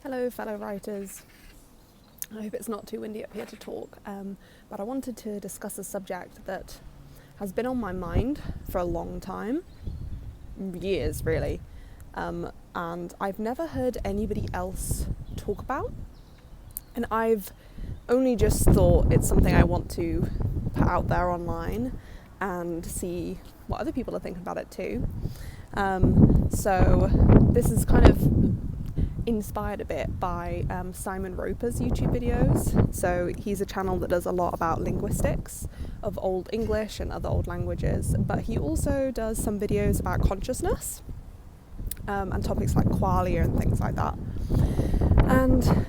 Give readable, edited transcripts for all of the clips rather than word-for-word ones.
Hello, fellow writers. I hope it's not too windy up here to talk, but I wanted to discuss a subject that has been on my mind for a long time, years really, and I've never heard anybody else talk about, and I've only just thought it's something I want to put out there online and see what other people are thinking about it too. So this is kind of inspired a bit by Simon Roper's YouTube videos. So he's a channel that does a lot about linguistics of Old English and other old languages, but he also does some videos about consciousness and topics like qualia and things like that. And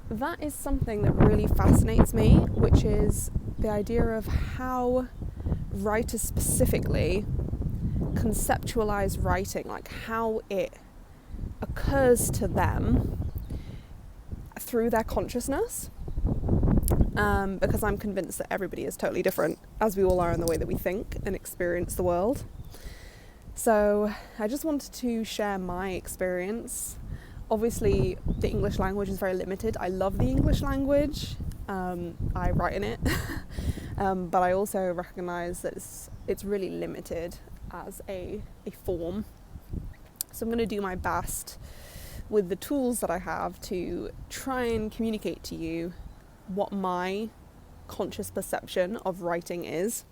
that is something that really fascinates me, which is the idea of how writers specifically conceptualize writing, like how it occurs to them through their consciousness, because I'm convinced that everybody is totally different, as we all are, in the way that we think and experience the world. So I just wanted to share my experience. Obviously the English language is very limited. I love the English language. I write in it but I also recognize that it's really limited as a form. So I'm going to do my best with the tools that I have to try and communicate to you what my conscious perception of writing is.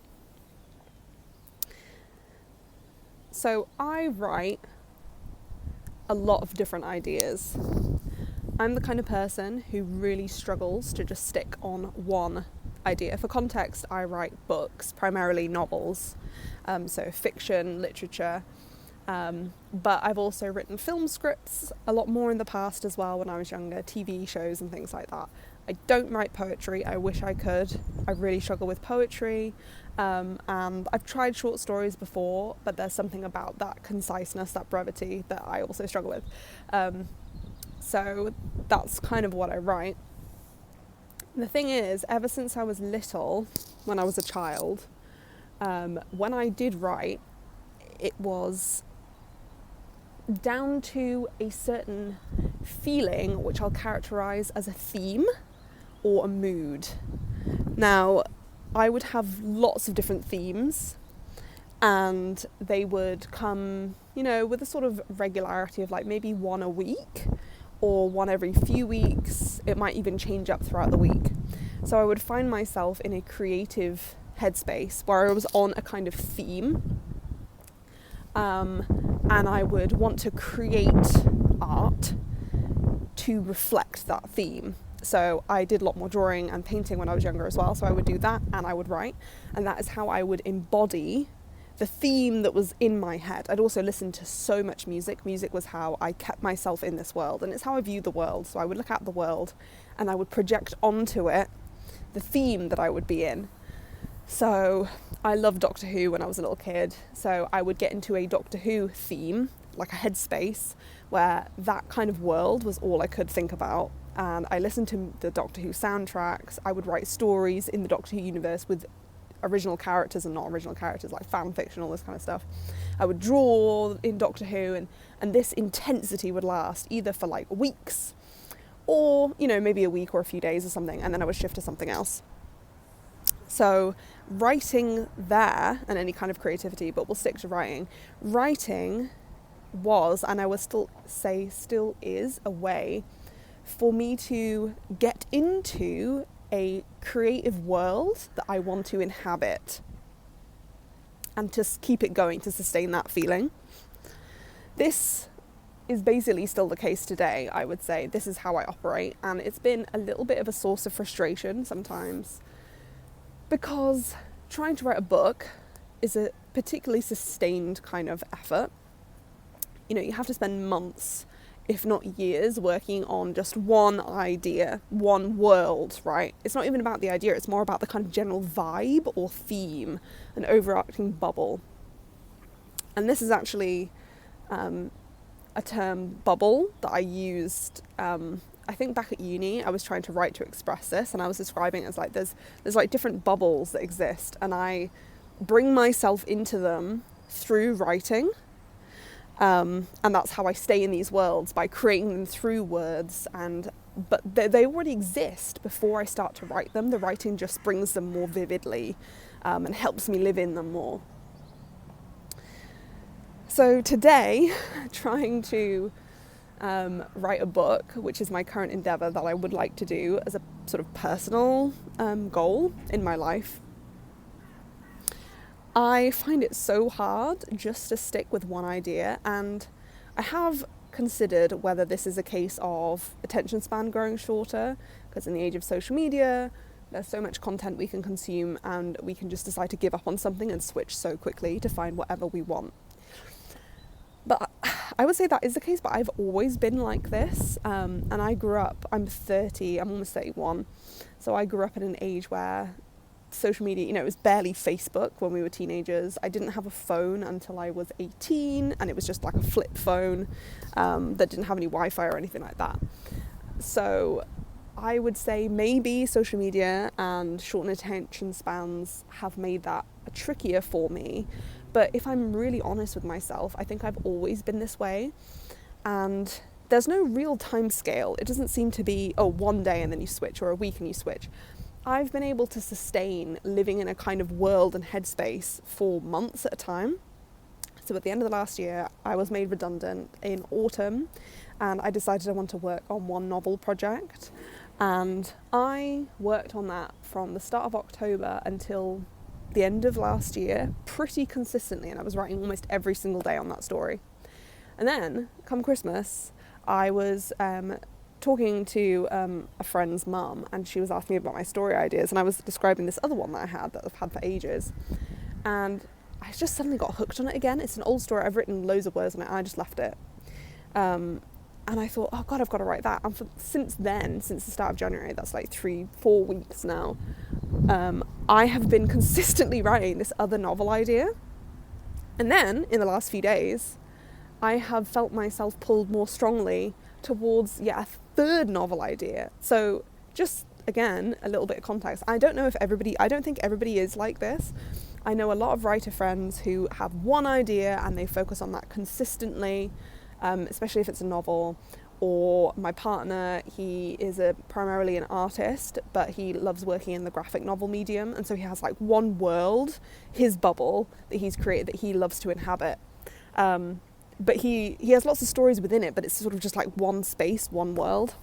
So I write a lot of different ideas. I'm the kind of person who really struggles to just stick on one idea. For context, I write books, primarily novels, so fiction, literature. But I've also written film scripts a lot more in the past as well when I was younger, TV shows and things like that. I don't write poetry. I wish I could. I really struggle with poetry. And I've tried short stories before, but there's something about that conciseness, that brevity that I also struggle with. So that's kind of what I write. The thing is, ever since I was little, when I was a child, when I did write, it was down to a certain feeling which I'll characterize as a theme or a mood. Now, I would have lots of different themes, and they would come, with a sort of regularity of like maybe one a week or one every few weeks. It might even change up throughout the week. So I would find myself in a creative headspace where I was on a kind of theme. And I would want to create art to reflect that theme. So I did a lot more drawing and painting when I was younger as well. So I would do that and I would write. And that is how I would embody the theme that was in my head. I'd also listen to so much music. Music was how I kept myself in this world. And it's how I view the world. So I would look at the world and I would project onto it the theme that I would be in. So I loved Doctor Who when I was a little kid, so I would get into a Doctor Who theme, like a headspace, where that kind of world was all I could think about. And I listened to the Doctor Who soundtracks. I would write stories in the Doctor Who universe with original characters and not original characters, like fan fiction, all this kind of stuff. I would draw in Doctor Who, and this intensity would last either for like weeks or, maybe a week or a few days or something, and then I would shift to something else. So writing there, and any kind of creativity, but we'll stick to writing. Writing was, and I would still say still is, a way for me to get into a creative world that I want to inhabit and to keep it going, to sustain that feeling. This is basically still the case today, I would say. This is how I operate, and it's been a little bit of a source of frustration sometimes, because trying to write a book is a particularly sustained kind of effort. You have to spend months, if not years, working on just one idea, one world, right? It's not even about the idea, it's more about the kind of general vibe or theme, an overarching bubble. And this is actually a term, bubble, that I used I think back at uni. I was trying to write to express this, and I was describing it as like there's like different bubbles that exist, and I bring myself into them through writing. And that's how I stay in these worlds, by creating them through words. But they already exist before I start to write them. The writing just brings them more vividly, and helps me live in them more. So today, trying to write a book, which is my current endeavour that I would like to do as a sort of personal goal in my life, I find it so hard just to stick with one idea. And I have considered whether this is a case of attention span growing shorter, because in the age of social media, there's so much content we can consume, and we can just decide to give up on something and switch so quickly to find whatever we want. But I would say that is the case, but I've always been like this. And I grew up, I'm 30, I'm almost 31. So I grew up in an age where social media, it was barely Facebook when we were teenagers. I didn't have a phone until I was 18, and it was just like a flip phone that didn't have any Wi-Fi or anything like that. So I would say maybe social media and shortened attention spans have made that trickier for me. But if I'm really honest with myself, I think I've always been this way. And there's no real time scale. It doesn't seem to be, one day and then you switch, or a week and you switch. I've been able to sustain living in a kind of world and headspace for months at a time. So at the end of the last year, I was made redundant in autumn, and I decided I want to work on one novel project. And I worked on that from the start of October until the end of last year, pretty consistently, and I was writing almost every single day on that story. And then, come Christmas, I was talking to a friend's mum, and she was asking me about my story ideas, and I was describing this other one that I've had for ages, and I just suddenly got hooked on it again. It's an old story, I've written loads of words on it, and I just left it. And I thought, oh God, I've got to write that. And since then, since the start of January, that's like 3-4 weeks now, I have been consistently writing this other novel idea. And then, in the last few days, I have felt myself pulled more strongly towards a third novel idea. So just again, a little bit of context. I don't think everybody is like this. I know a lot of writer friends who have one idea and they focus on that consistently, especially if it's a novel. Or my partner, he is primarily an artist, but he loves working in the graphic novel medium, and so he has like one world, his bubble that he's created that he loves to inhabit. But he has lots of stories within it, but it's sort of just like one space, one world.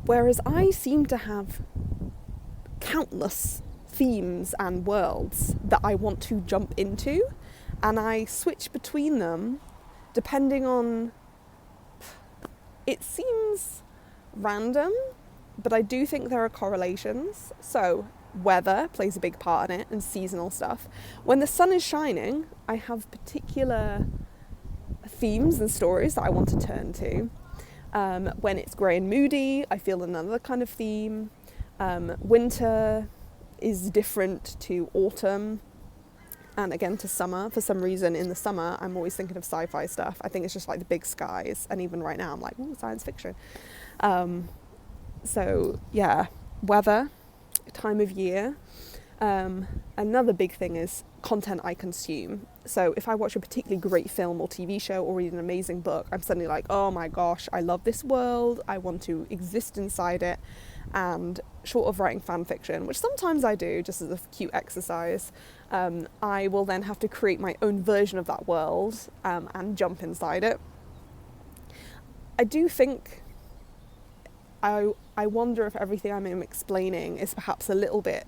Whereas I seem to have countless themes and worlds that I want to jump into, and I switch between them depending on... It seems random, but I do think there are correlations. So weather plays a big part in it, and seasonal stuff. When the sun is shining, I have particular themes and stories that I want to turn to. When it's grey and moody, I feel another kind of theme. Winter is different to autumn, and again to summer. For some reason in the summer I'm always thinking of sci-fi stuff. I think it's just like the big skies, and even right now I'm like, ooh, science fiction. So yeah, weather, time of year. Another big thing is content I consume. So if I watch a particularly great film or TV show or read an amazing book, I'm suddenly like, oh my gosh, I love this world, I want to exist inside it. And short of writing fan fiction, which sometimes I do just as a cute exercise, I will then have to create my own version of that world and jump inside it. I do think, I wonder if everything I'm explaining is perhaps a little bit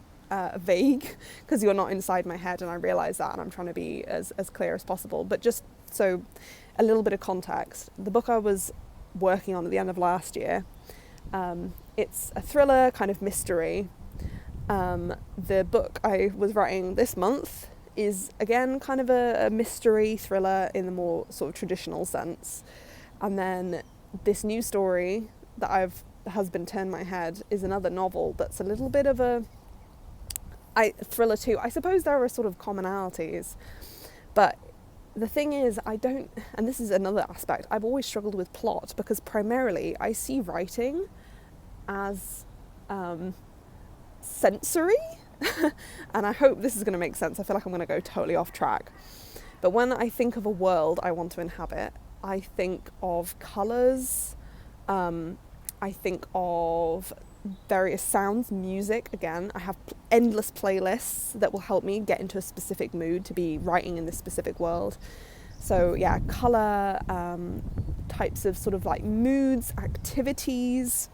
vague, because you're not inside my head, and I realise that, and I'm trying to be as clear as possible. But just so a little bit of context, the book I was working on at the end of last year, it's a thriller kind of mystery. The book I was writing this month is again kind of a mystery thriller in the more sort of traditional sense. And then this new story that has been turned my head is another novel that's a little bit of a thriller too. I suppose there are sort of commonalities, but the thing is, and this is another aspect, I've always struggled with plot, because primarily I see writing as sensory, and I hope this is going to make sense. I feel like I'm going to go totally off track. But when I think of a world I want to inhabit, I think of colours, I think of various sounds, music. Again, I have endless playlists that will help me get into a specific mood to be writing in this specific world. So yeah, colour, types of sort of like moods, activities.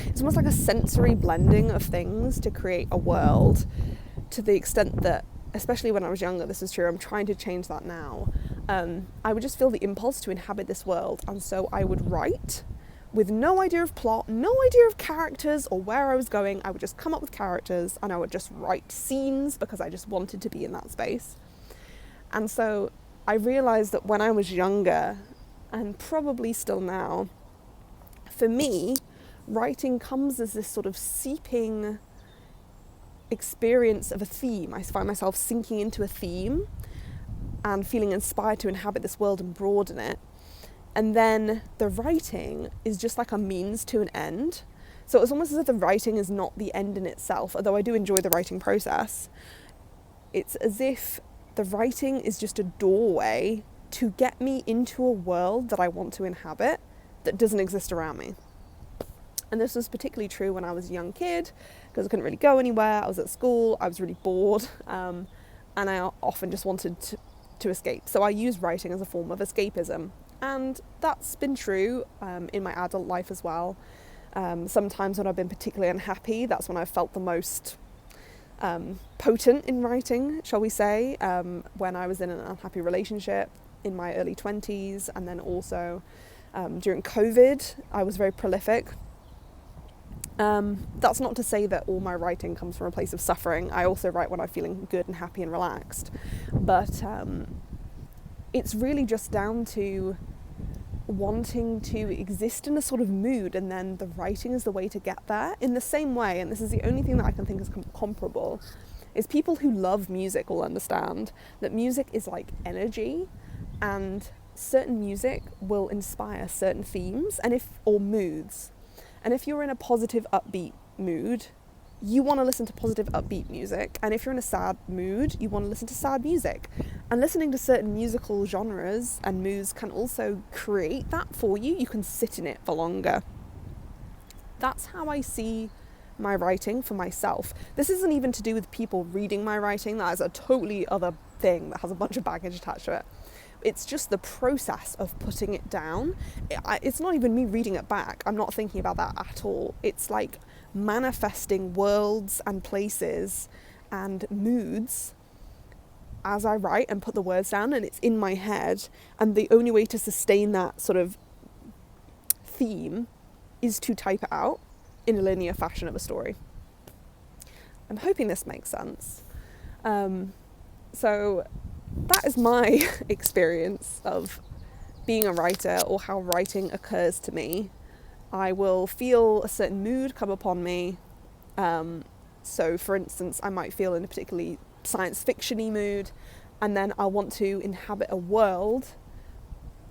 It's almost like a sensory blending of things to create a world, to the extent that, especially when I was younger, this is true, I'm trying to change that now. I would just feel the impulse to inhabit this world, and so I would write with no idea of plot, no idea of characters or where I was going. I would just come up with characters and I would just write scenes because I just wanted to be in that space. And so I realised that when I was younger, and probably still now, for me, writing comes as this sort of seeping experience of a theme. I find myself sinking into a theme and feeling inspired to inhabit this world and broaden it. And then the writing is just like a means to an end. So it's almost as if the writing is not the end in itself, although I do enjoy the writing process. It's as if the writing is just a doorway to get me into a world that I want to inhabit that doesn't exist around me. And this was particularly true when I was a young kid, because I couldn't really go anywhere. I was at school, I was really bored, and I often just wanted to escape. So I used writing as a form of escapism. And that's been true in my adult life as well. Sometimes when I've been particularly unhappy, that's when I've felt the most potent in writing, shall we say, when I was in an unhappy relationship in my early 20s, and then also during COVID, I was very prolific. That's not to say that all my writing comes from a place of suffering. I also write when I'm feeling good and happy and relaxed. But it's really just down to wanting to exist in a sort of mood, and then the writing is the way to get there. In the same way, and this is the only thing that I can think is comparable, is people who love music will understand that music is like energy, and certain music will inspire certain themes or moods. And if you're in a positive, upbeat mood, you want to listen to positive, upbeat music. And if you're in a sad mood, you want to listen to sad music. And listening to certain musical genres and moods can also create that for you. You can sit in it for longer. That's how I see my writing for myself. This isn't even to do with people reading my writing. That is a totally other thing that has a bunch of baggage attached to it. It's just the process of putting it down. It's not even me reading it back. I'm not thinking about that at all. It's like manifesting worlds and places and moods as I write and put the words down, and it's in my head. And the only way to sustain that sort of theme is to type it out in a linear fashion of a story. I'm hoping this makes sense. So that is my experience of being a writer, or how writing occurs to me. I will feel a certain mood come upon me. So for instance, I might feel in a particularly science fiction-y mood, and then I want to inhabit a world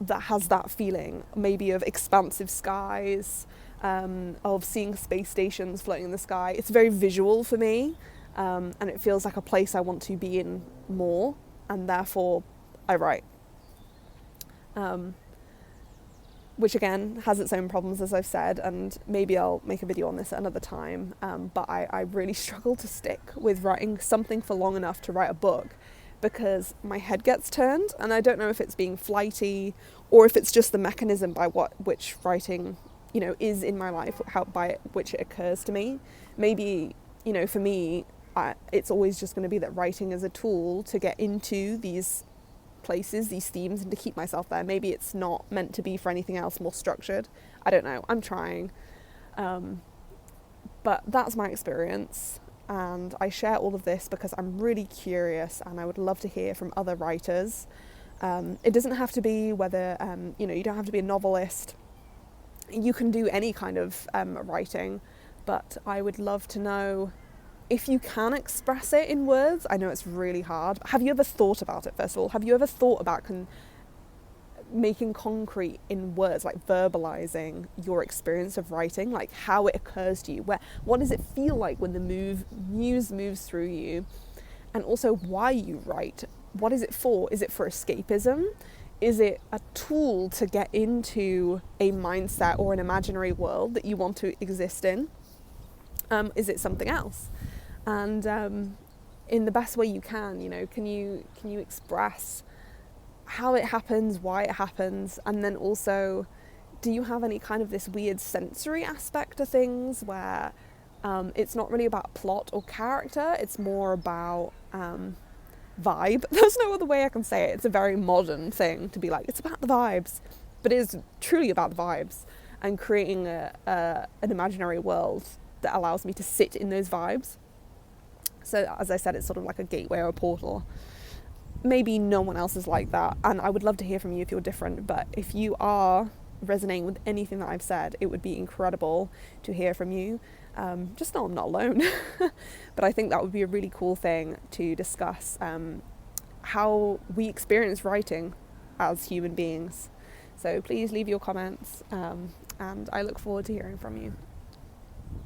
that has that feeling, maybe of expansive skies, of seeing space stations floating in the sky. It's very visual for me, and it feels like a place I want to be in more, and therefore I write. Which again has its own problems, as I've said, and maybe I'll make a video on this at another time, but I really struggle to stick with writing something for long enough to write a book, because my head gets turned, and I don't know if it's being flighty or if it's just the mechanism by which writing, is in my life, by which it occurs to me. Maybe, for me, it's always just going to be that writing is a tool to get into these places, these themes, and to keep myself there. Maybe it's not meant to be for anything else more structured. I don't know. I'm trying. But that's my experience, and I share all of this because I'm really curious, and I would love to hear from other writers. It doesn't have to be whether, you don't have to be a novelist. You can do any kind of writing, but I would love to know if you can express it in words. I know it's really hard. Have you ever thought about it, first of all? Have you ever thought about making concrete in words, like verbalizing your experience of writing, like how it occurs to you? What does it feel like when the muse moves through you? And also why you write. what is it for? Is it for escapism? Is it a tool to get into a mindset or an imaginary world that you want to exist in? Is it something else? And in the best way you can, can you express how it happens, why it happens, and then also, do you have any kind of this weird sensory aspect to things where it's not really about plot or character, it's more about vibe? There's no other way I can say it. It's a very modern thing to be like, it's about the vibes, but it is truly about the vibes and creating an imaginary world that allows me to sit in those vibes. So as I said, it's sort of like a gateway or a portal. Maybe no one else is like that, and I would love to hear from you if you're different, but if you are resonating with anything that I've said, it would be incredible to hear from you. Just know I'm not alone. But I think that would be a really cool thing to discuss, how we experience writing as human beings. So please leave your comments, and I look forward to hearing from you.